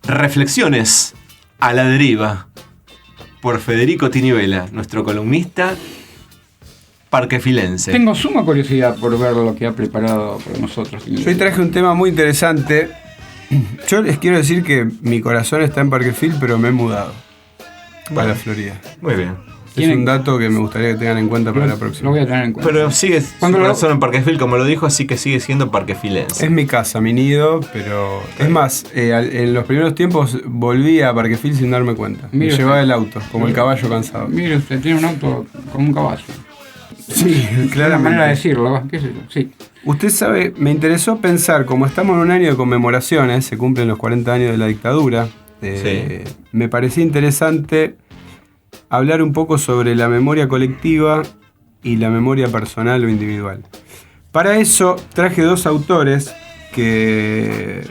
Reflexiones a la deriva por Federico Tinivela, nuestro columnista parquefilense. Tengo suma curiosidad por ver lo que ha preparado para nosotros. Yo hoy traje un tema muy interesante. Yo les quiero decir que mi corazón está en Parquefil, pero me he mudado para la Florida. Muy bien. Es un dato que me gustaría que tengan en cuenta para la próxima. Lo voy a tener en cuenta. Pero sigue su corazón en Parquefil, como lo dijo, así que sigue siendo parquefilense. Es mi casa, mi nido, pero... Es más, en los primeros tiempos volví a Parquefil sin darme cuenta. Me llevaba el auto, como el caballo cansado. Mire, usted tiene un auto como un caballo. Sí, claramente. Una manera de decirlo, qué sé yo, sí. Usted sabe, me interesó pensar, como estamos en un año de conmemoraciones, se cumplen los 40 años de la dictadura, me parecía interesante hablar un poco sobre la memoria colectiva y la memoria personal o individual. Para eso traje dos autores que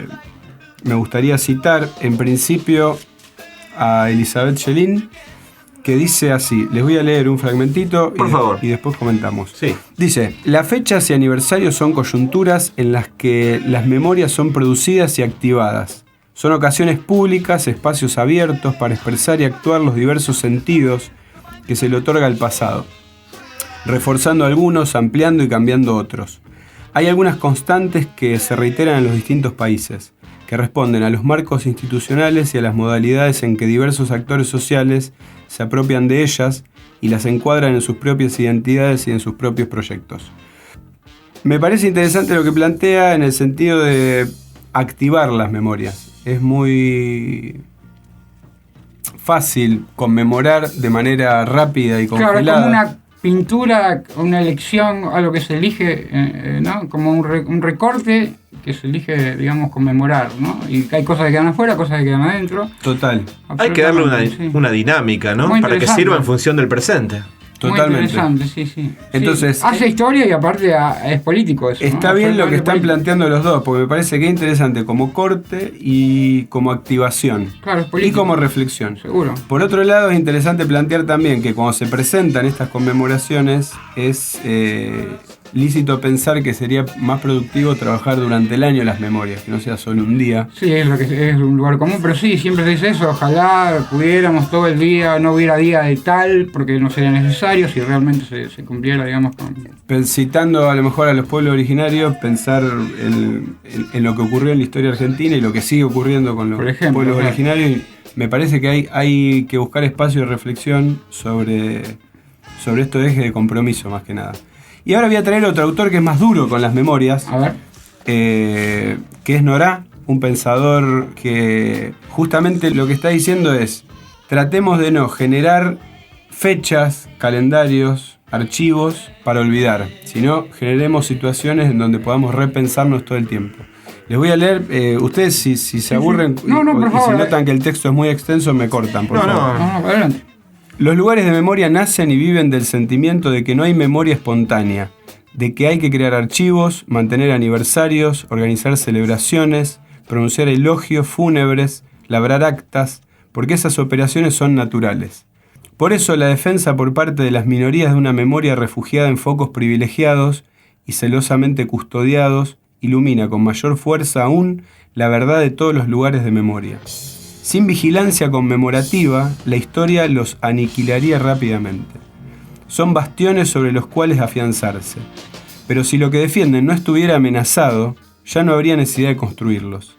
me gustaría citar. En principio a Elizabeth Schelin, que dice así, les voy a leer un fragmentito Por favor. Y después comentamos. Sí. Dice, las fechas y aniversarios son coyunturas en las que las memorias son producidas y activadas. Son ocasiones públicas, espacios abiertos para expresar y actuar los diversos sentidos que se le otorga al pasado, reforzando algunos, ampliando y cambiando otros. Hay algunas constantes que se reiteran en los distintos países, que responden a los marcos institucionales y a las modalidades en que diversos actores sociales se apropian de ellas y las encuadran en sus propias identidades y en sus propios proyectos. Me parece interesante lo que plantea en el sentido de activar las memorias. Es muy fácil conmemorar de manera rápida y congelada. Claro, es como una pintura, una elección, algo que se elige, ¿no? Como un recorte que se elige, digamos, conmemorar, ¿no? Y hay cosas que quedan afuera, cosas que quedan adentro. Total. Hay que darle una dinámica, ¿no? Para que sirva en función del presente. Totalmente. Muy interesante, sí. Entonces, sí. Hace historia y aparte es político eso. Está, ¿no? Bien lo que están planteando los dos, porque me parece que es interesante como corte y como activación. Claro, es político. Y como reflexión. Seguro. Por otro lado, es interesante plantear también que cuando se presentan estas conmemoraciones es lícito pensar que sería más productivo trabajar durante el año las memorias, que no sea solo un día. Sí, es lo que es un lugar común, pero sí, siempre se dice eso, ojalá pudiéramos todo el día, no hubiera día de tal, porque no sería necesario si realmente se cumpliera, digamos, con... Citando a lo mejor a los pueblos originarios, pensar en lo que ocurrió en la historia argentina y lo que sigue ocurriendo con los pueblos originarios. Me parece que hay que buscar espacio de reflexión sobre estos ejes de compromiso, más que nada. Y ahora voy a traer otro autor que es más duro con las memorias, a ver. Que es Nora, un pensador que justamente lo que está diciendo es: tratemos de no generar fechas, calendarios, archivos para olvidar, sino generemos situaciones en donde podamos repensarnos todo el tiempo. Les voy a leer, ustedes si se aburren no, por favor, si notan que el texto es muy extenso, me cortan, por favor. No, adelante. Los lugares de memoria nacen y viven del sentimiento de que no hay memoria espontánea, de que hay que crear archivos, mantener aniversarios, organizar celebraciones, pronunciar elogios fúnebres, labrar actas, porque esas operaciones son naturales. Por eso la defensa por parte de las minorías de una memoria refugiada en focos privilegiados y celosamente custodiados ilumina con mayor fuerza aún la verdad de todos los lugares de memoria. Sin vigilancia conmemorativa, la historia los aniquilaría rápidamente. Son bastiones sobre los cuales afianzarse. Pero si lo que defienden no estuviera amenazado, ya no habría necesidad de construirlos.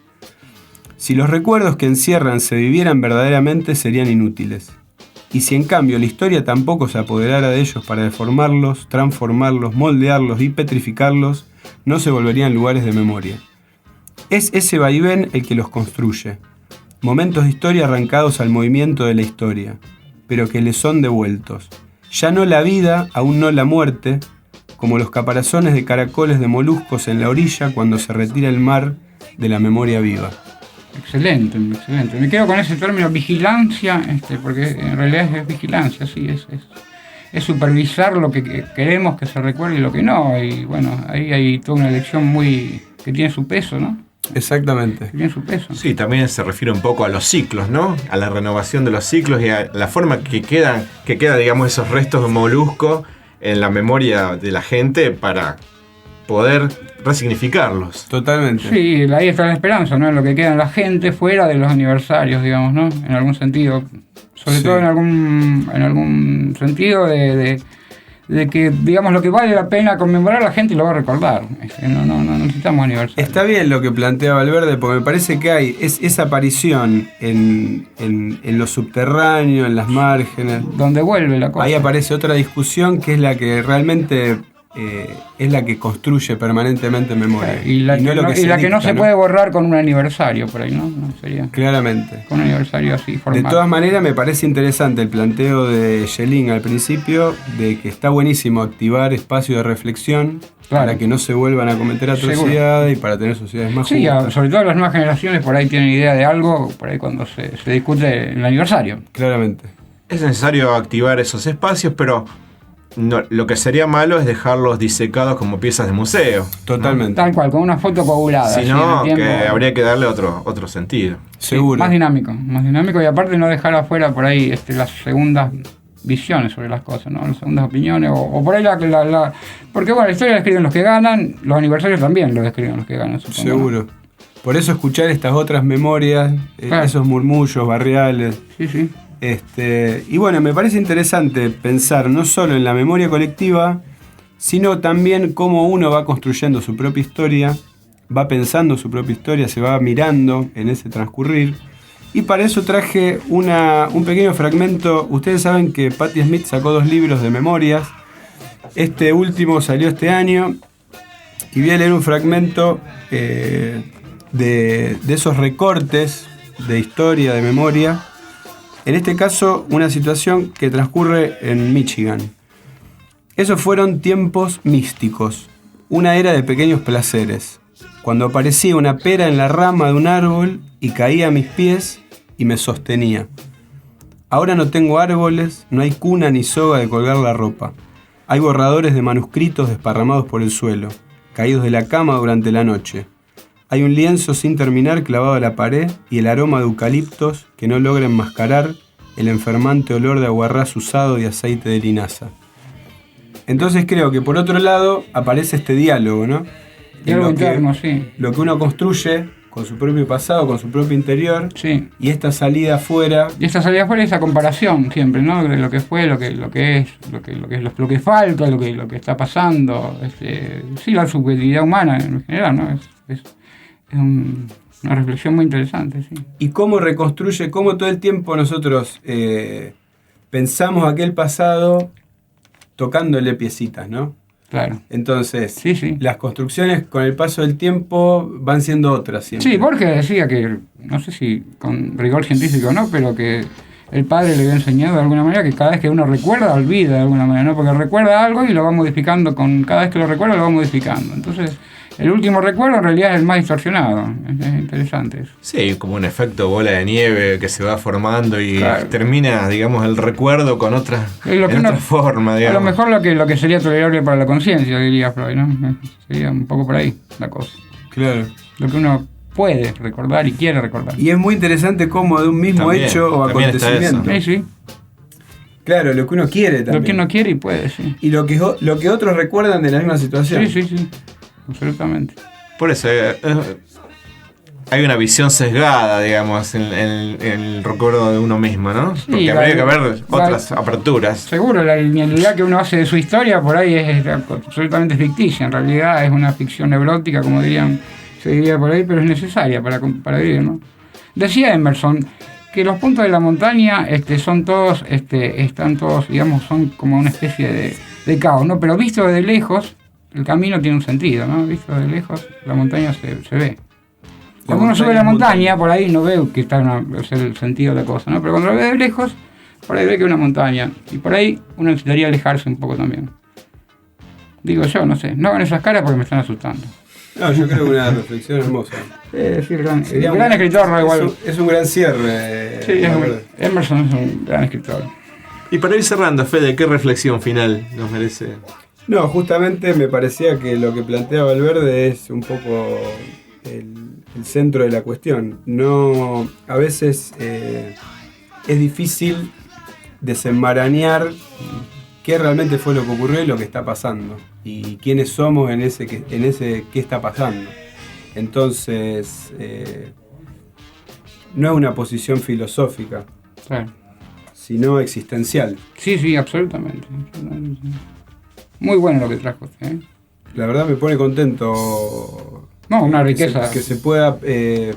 Si los recuerdos que encierran se vivieran verdaderamente, serían inútiles. Y si en cambio la historia tampoco se apoderara de ellos para deformarlos, transformarlos, moldearlos y petrificarlos, no se volverían lugares de memoria. Es ese vaivén el que los construye. Momentos de historia arrancados al movimiento de la historia, pero que les son devueltos. Ya no la vida, aún no la muerte, como los caparazones de caracoles de moluscos en la orilla cuando se retira el mar de la memoria viva. Excelente. Me quedo con ese término, vigilancia, porque en realidad es vigilancia, sí, es supervisar lo que queremos que se recuerde y lo que no. Y bueno, ahí hay toda una elección que tiene su peso, ¿no? Exactamente. Tiene su peso. Sí, también se refiere un poco a los ciclos, ¿no? A la renovación de los ciclos y a la forma que queda, digamos, esos restos de molusco en la memoria de la gente para poder resignificarlos. Totalmente. Sí, ahí está la esperanza, ¿no? En lo que queda en la gente fuera de los aniversarios, digamos, ¿no? En algún sentido. Sobre Sí. todo en algún sentido de que, digamos, lo que vale la pena conmemorar, la gente lo va a recordar. No necesitamos aniversarios. Está bien lo que plantea Valverde, porque me parece que hay esa aparición en lo subterráneo, en las márgenes. Donde vuelve la cosa. Ahí aparece otra discusión que es la que realmente es la que construye permanentemente memoria. Y la no lo que no dicta, se puede borrar con un aniversario por ahí, ¿no? No sería Claramente. con un aniversario así formal. De todas maneras, me parece interesante el planteo de Schelling al principio, de que está buenísimo activar espacios de reflexión para que no se vuelvan a cometer atrocidades y para tener sociedades más justas. Sobre todo las nuevas generaciones por ahí tienen idea de algo, por ahí cuando se discute el aniversario. Claramente. Es necesario activar esos espacios, pero lo que sería malo es dejarlos disecados como piezas de museo. Totalmente. Tal cual, con una foto coagulada. Si no, que habría que darle otro sentido. Seguro. Más dinámico y aparte no dejar afuera por ahí las segundas visiones sobre las cosas, ¿no? Las segundas opiniones o por ahí porque bueno, la historia la escriben los que ganan, los aniversarios también lo escriben los que ganan, supongo. Seguro. Por eso escuchar estas otras memorias, claro, esos murmullos barriales. Sí. Y bueno, me parece interesante pensar no solo en la memoria colectiva, sino también cómo uno va construyendo su propia historia, va pensando su propia historia, se va mirando en ese transcurrir. Y para eso traje un pequeño fragmento. Ustedes saben que Patti Smith sacó 2 libros de memorias. Este último salió este año. Y voy a leer un fragmento de esos recortes de historia, de memoria. En este caso, una situación que transcurre en Michigan. Esos fueron tiempos místicos, una era de pequeños placeres, cuando aparecía una pera en la rama de un árbol y caía a mis pies y me sostenía. Ahora no tengo árboles, no hay cuna ni soga de colgar la ropa. Hay borradores de manuscritos desparramados por el suelo, caídos de la cama durante la noche. Hay un lienzo sin terminar clavado a la pared y el aroma de eucaliptos que no logra enmascarar el enfermante olor de aguarrás usado y aceite de linaza. Entonces creo que por otro lado aparece este diálogo, ¿no? Diálogo interno, sí. Lo que uno construye con su propio pasado, con su propio interior, sí, y esta salida afuera. Y esta salida afuera es esa comparación siempre, ¿no? De lo que fue, lo que es, lo que falta, lo que está pasando. Sí, la subjetividad humana en general, ¿no? Es una reflexión muy interesante, sí. Y cómo reconstruye, cómo todo el tiempo nosotros pensamos aquel pasado tocándole piecitas, ¿no? Claro. Entonces, sí. Las construcciones con el paso del tiempo van siendo otras siempre. Sí, Borges decía que, no sé si con rigor científico o no, pero que el padre le había enseñado de alguna manera que cada vez que uno recuerda, olvida de alguna manera, ¿no? Porque recuerda algo y lo va modificando, cada vez que lo recuerda lo va modificando. Entonces, el último recuerdo en realidad es el más distorsionado. Es interesante eso. Sí, como un efecto bola de nieve que se va formando y claro, termina, digamos, el recuerdo con otra forma, digamos. A lo mejor lo que sería tolerable para la conciencia, diría Freud, ¿no? Sería un poco por ahí la cosa. Claro. Lo que uno puede recordar y quiere recordar. Y es muy interesante cómo de un mismo hecho o acontecimiento. Sí. Claro, lo que uno quiere también. Lo que uno quiere y puede, sí. Y lo que otros recuerdan de la misma situación. Sí. Absolutamente. Por eso hay una visión sesgada, digamos, en el recuerdo de uno mismo, ¿no? Sí, porque habría que haber otras aperturas. Seguro, la linealidad que uno hace de su historia por ahí es absolutamente ficticia. En realidad es una ficción neurótica, como se diría por ahí, pero es necesaria para vivir, ¿no? Decía Emerson que los puntos de la montaña están todos, digamos, son como una especie de caos, ¿no? Pero visto desde lejos, el camino tiene un sentido, ¿no? Visto de lejos, la montaña se ve. Cuando uno sube la montaña, por ahí no ve que está el sentido de la cosa, ¿no? Pero cuando lo ve de lejos, por ahí ve que es una montaña. Y por ahí uno necesitaría alejarse un poco también. Digo yo, no sé. No hagan esas caras porque me están asustando. No, yo creo que una reflexión hermosa. Sí, gran escritor, ¿no? Igual. Es un gran cierre. Sí, Emerson es un gran escritor. Y para ir cerrando, Fede, ¿qué reflexión final nos merece? No, justamente me parecía que lo que plantea Valverde es un poco el centro de la cuestión. No, a veces es difícil desenmarañar qué realmente fue lo que ocurrió y lo que está pasando. Y quiénes somos en ese qué está pasando. Entonces, no es una posición filosófica, Claro. sino existencial. Sí, absolutamente. Muy bueno lo que trajo usted, ¿eh? La verdad me pone contento. No, una que riqueza. que se pueda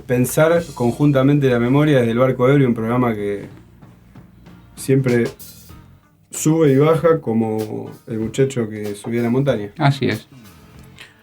pensar conjuntamente la memoria desde el Barco Ebrio, un programa que siempre sube y baja como el muchacho que subía a la montaña. Así es.